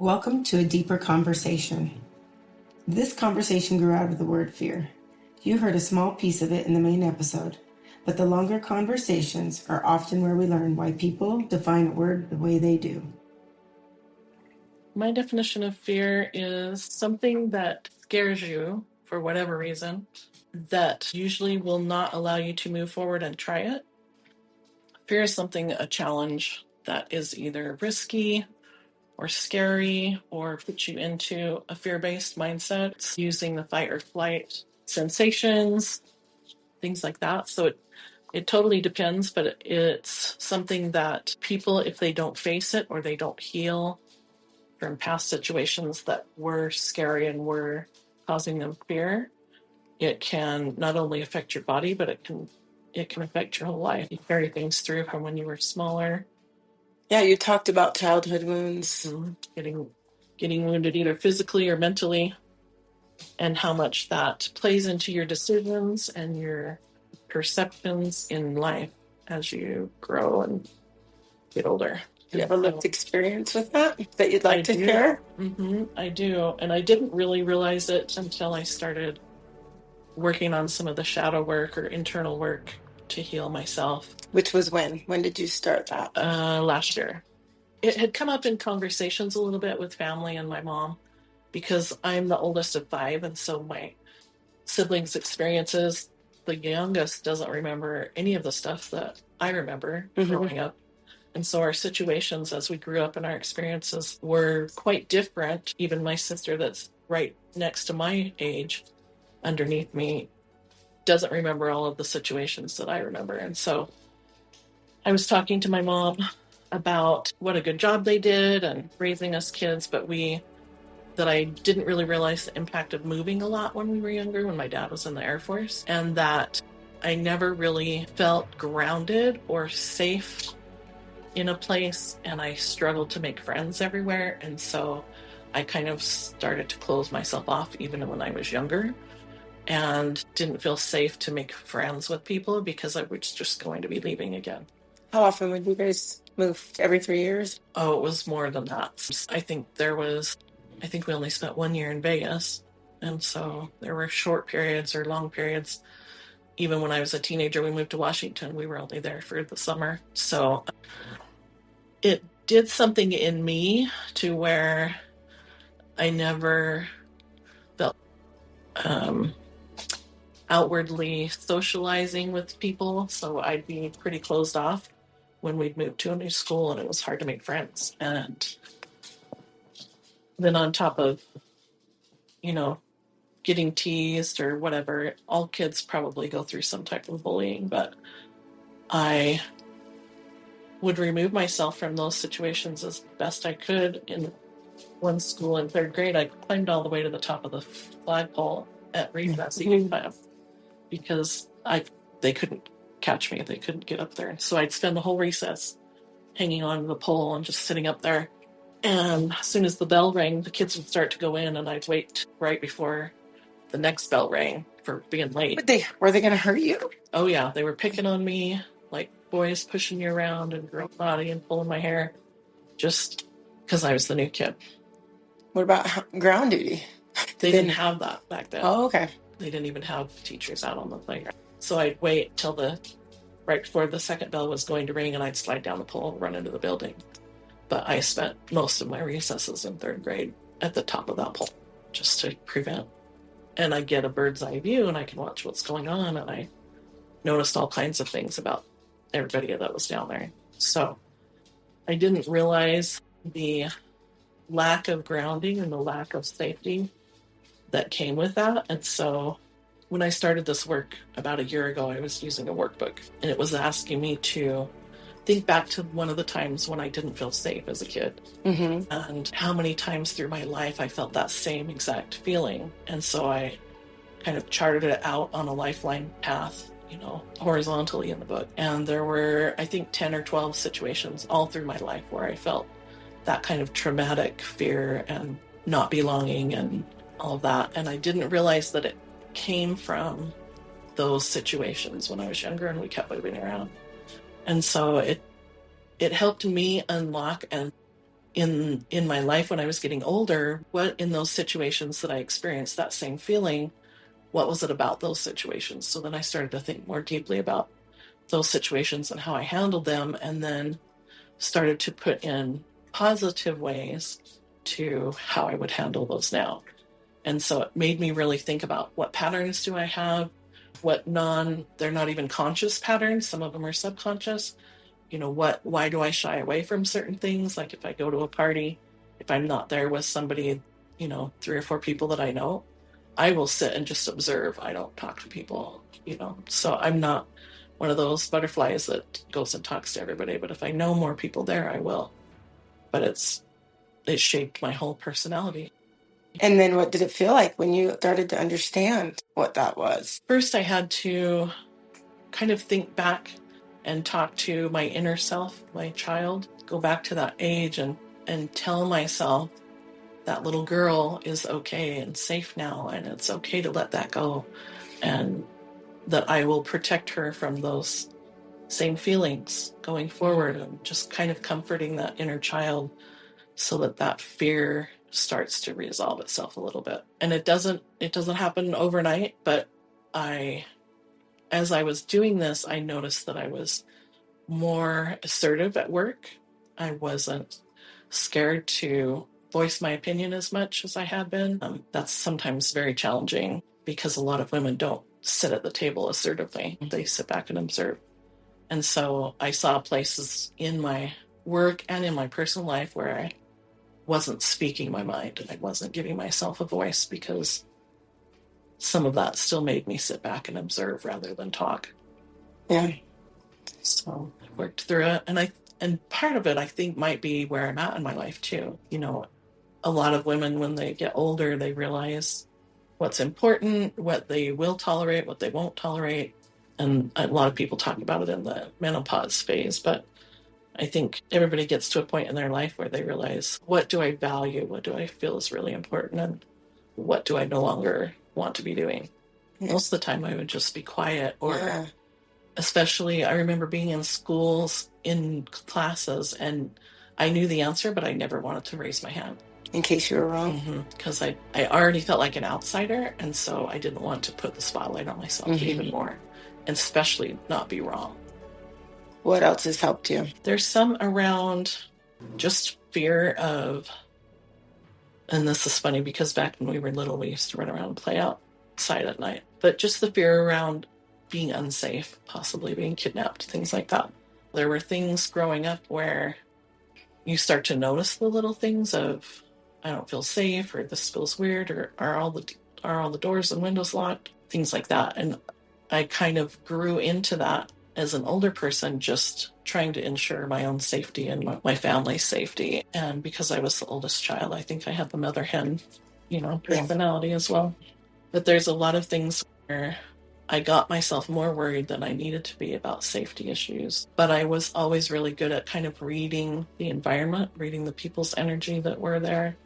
Welcome to a deeper conversation. This conversation grew out of the word fear. You heard a small piece of it in the main episode, but the longer conversations are often where we learn why people define a word the way they do. My definition of fear is something that scares you for whatever reason that usually will not allow you to move forward and try it. Fear is a challenge that is either risky or scary or puts you into a fear-based mindset. It's using the fight or flight sensations, things like that. So it totally depends, but it's something that people, if they don't face it or they don't heal from past situations that were scary and were causing them fear, it can not only affect your body, but it can affect your whole life. You carry things through from when you were smaller. Yeah, you talked about childhood wounds. Getting wounded either physically or mentally, and how much that plays into your decisions and your perceptions in life as you grow and get older. Do you have a lived experience with that you'd like to share? I do. And I didn't really realize it until I started working on some of the shadow work or internal work to heal myself. Which was when? When did you start that? Last year. It had come up in conversations a little bit with family and my mom, because I'm the oldest of 5, and so my siblings' experiences, the youngest doesn't remember any of the stuff that I remember growing up. And so our situations as we grew up and our experiences were quite different. Even my sister that's right next to my age, underneath me, doesn't remember all of the situations that I remember. And so I was talking to my mom about what a good job they did and raising us kids, but that I didn't really realize the impact of moving a lot when we were younger, when my dad was in the Air Force, and that I never really felt grounded or safe in a place, and I struggled to make friends everywhere. And so I kind of started to close myself off even when I was younger, and didn't feel safe to make friends with people because I was just going to be leaving again. How often would you guys move? Every 3 years? Oh, it was more than that. I think we only spent 1 year in Vegas. And so there were short periods or long periods. Even when I was a teenager, we moved to Washington. We were only there for the summer. So it did something in me to where I never felt outwardly socializing with people. So I'd be pretty closed off when we'd moved to a new school, and it was hard to make friends. And then on top of, getting teased or whatever, all kids probably go through some type of bullying, but I would remove myself from those situations as best I could. In one school in 3rd grade, I climbed all the way to the top of the flagpole at recess eating time because they couldn't catch me. They couldn't get up there. So I'd spend the whole recess hanging on to the pole and just sitting up there. And as soon as the bell rang, the kids would start to go in, and I'd wait right before the next bell rang for being late. Were they going to hurt you? Oh yeah, they were picking on me, like boys pushing me around and girl body and pulling my hair, just because I was the new kid. What about ground duty? They didn't have that back then. Oh, okay. They didn't even have teachers out on the playground. So I'd wait till right before the second bell was going to ring, and I'd slide down the pole and run into the building. But I spent most of my recesses in 3rd grade at the top of that pole just to prevent. And I get a bird's eye view, and I can watch what's going on, and I noticed all kinds of things about everybody that was down there. So I didn't realize the lack of grounding and the lack of safety that came with that. And so when I started this work about a year ago, I was using a workbook, and it was asking me to think back to one of the times when I didn't feel safe as a kid, and how many times through my life I felt that same exact feeling. And so I kind of charted it out on a lifeline path, horizontally in the book. And there were, I think, 10 or 12 situations all through my life where I felt that kind of traumatic fear and not belonging and all of that. And I didn't realize that it came from those situations when I was younger, and we kept moving around. And so it helped me unlock and in my life when I was getting older, what in those situations that I experienced that same feeling, what was it about those situations? So then I started to think more deeply about those situations and how I handled them, and then started to put in positive ways to how I would handle those now. And so it made me really think about what patterns do I have, they're not even conscious patterns. Some of them are subconscious. Why do I shy away from certain things? Like if I go to a party, if I'm not there with somebody, 3 or 4 people that I know, I will sit and just observe. I don't talk to people. So I'm not one of those butterflies that goes and talks to everybody. But if I know more people there, I will. But it shaped my whole personality. And then what did it feel like when you started to understand what that was? First, I had to kind of think back and talk to my inner self, my child, go back to that age and tell myself that little girl is okay and safe now, and it's okay to let that go, and that I will protect her from those same feelings going forward, and just kind of comforting that inner child so that fear starts to resolve itself a little bit. And it doesn't happen overnight, but as I was doing this, I noticed that I was more assertive at work. I wasn't scared to voice my opinion as much as I had been. That's sometimes very challenging because a lot of women don't sit at the table assertively. They sit back and observe. And so I saw places in my work and in my personal life where I wasn't speaking my mind. I wasn't giving myself a voice because some of that still made me sit back and observe rather than talk. Yeah. So I worked through it, and part of it I think might be where I'm at in my life too. A lot of women, when they get older, they realize what's important, what they will tolerate, what they won't tolerate. And a lot of people talk about it in the menopause phase, but I think everybody gets to a point in their life where they realize, what do I value? What do I feel is really important? And what do I no longer want to be doing? Yeah. Most of the time I would just be quiet, or especially I remember being in schools, in classes, and I knew the answer, but I never wanted to raise my hand. In case you were wrong. Because I already felt like an outsider, and so I didn't want to put the spotlight on myself even more, and especially not be wrong. What else has helped you? There's some around just fear of, and this is funny because back when we were little, we used to run around and play outside at night, but just the fear around being unsafe, possibly being kidnapped, things like that. There were things growing up where you start to notice the little things of, I don't feel safe, or this feels weird, or are all the doors and windows locked, things like that. And I kind of grew into that as an older person, just trying to ensure my own safety and my family's safety. And because I was the oldest child, I think I had the mother hen, personality as well. But there's a lot of things where I got myself more worried than I needed to be about safety issues. But I was always really good at kind of reading the environment, reading the people's energy that were there.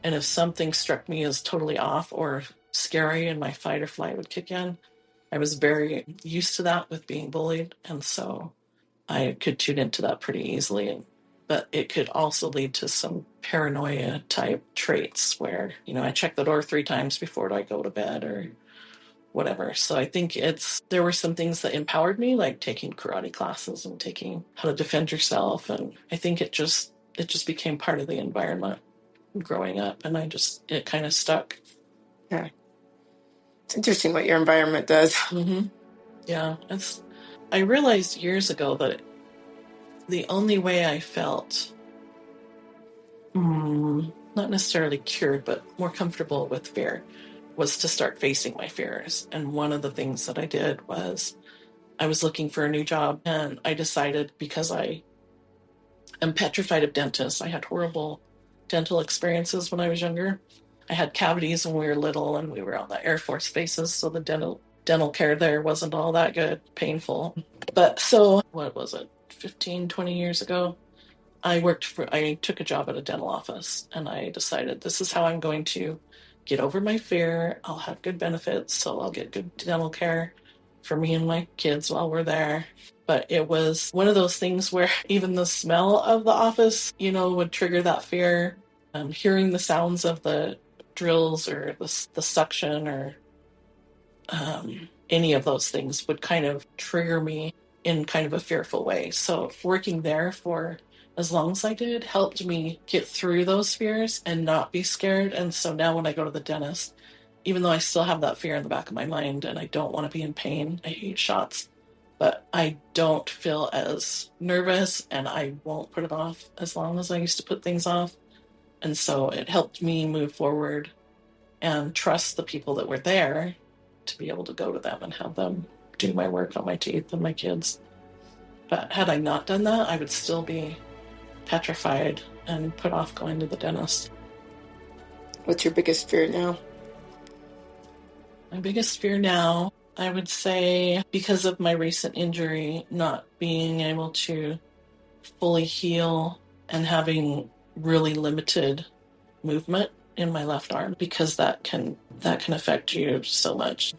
And if something struck me as totally off or scary and my fight or flight would kick in, I was very used to that with being bullied. And so I could tune into that pretty easily. But it could also lead to some paranoia type traits where, I check the door 3 times before I go to bed or whatever. So I think there were some things that empowered me, like taking karate classes and taking how to defend yourself. And I think it just became part of the environment growing up, and it kind of stuck. Yeah. It's interesting what your environment does. Yeah. I realized years ago that the only way I felt not necessarily cured, but more comfortable with fear was to start facing my fears. And one of the things that I did was I was looking for a new job, and I decided, because I am petrified of dentists. I had horrible dental experiences when I was younger. I had cavities when we were little, and we were on the Air Force bases, so the dental care there wasn't all that good, painful. But so, what was it, 15, 20 years ago? I took a job at a dental office, and I decided, this is how I'm going to get over my fear. I'll have good benefits, so I'll get good dental care for me and my kids while we're there. But it was one of those things where even the smell of the office, would trigger that fear. Hearing the sounds of the drills or the suction or any of those things would kind of trigger me in kind of a fearful way. So working there for as long as I did helped me get through those fears and not be scared. And so now when I go to the dentist, even though I still have that fear in the back of my mind and I don't want to be in pain, I hate shots, but I don't feel as nervous and I won't put it off as long as I used to put things off. And so it helped me move forward and trust the people that were there to be able to go to them and have them do my work on my teeth and my kids. But had I not done that, I would still be petrified and put off going to the dentist. What's your biggest fear now? My biggest fear now, I would say, because of my recent injury, not being able to fully heal and having really limited movement in my left arm, because that can affect you so much.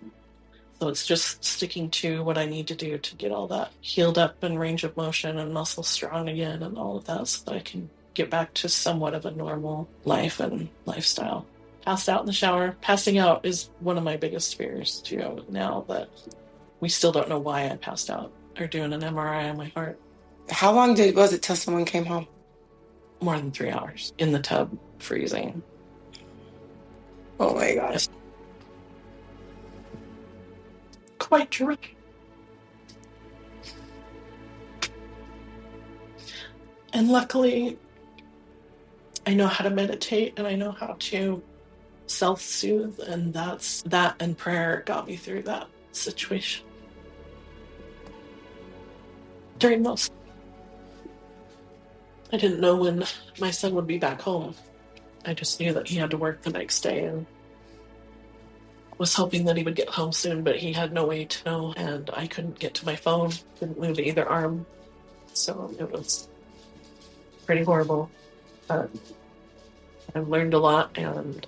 So it's just sticking to what I need to do to get all that healed up and range of motion and muscle strong again and all of that so that I can get back to somewhat of a normal life and lifestyle. Passed out in the shower. Passing out is one of my biggest fears too now that we still don't know why I passed out. They're doing an MRI on my heart. How long was it till someone came home? More than 3 hours in the tub, freezing. Oh my gosh. Quite terrific. And luckily, I know how to meditate and I know how to self-soothe, and that and prayer got me through that situation. During those, I didn't know when my son would be back home. I just knew that he had to work the next day and was hoping that he would get home soon, but he had no way to know, and I couldn't get to my phone, couldn't move either arm. So it was pretty horrible. But I've learned a lot, and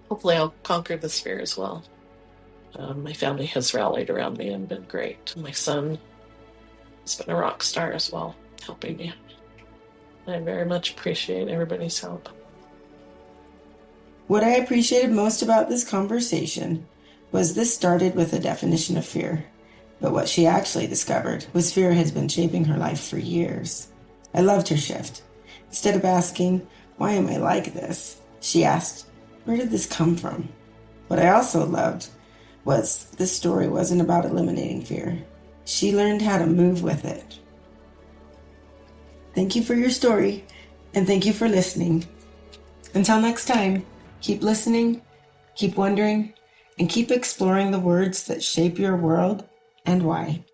hopefully I'll conquer this fear as well. My family has rallied around me and been great. My son has been a rock star as well, helping me. I very much appreciate everybody's help. What I appreciated most about this conversation was this started with a definition of fear, but what she actually discovered was fear has been shaping her life for years. I loved her shift. Instead of asking, why am I like this? She asked, where did this come from? What I also loved was this story wasn't about eliminating fear. She learned how to move with it. Thank you for your story, and thank you for listening. Until next time, keep listening, keep wondering, and keep exploring the words that shape your world and why.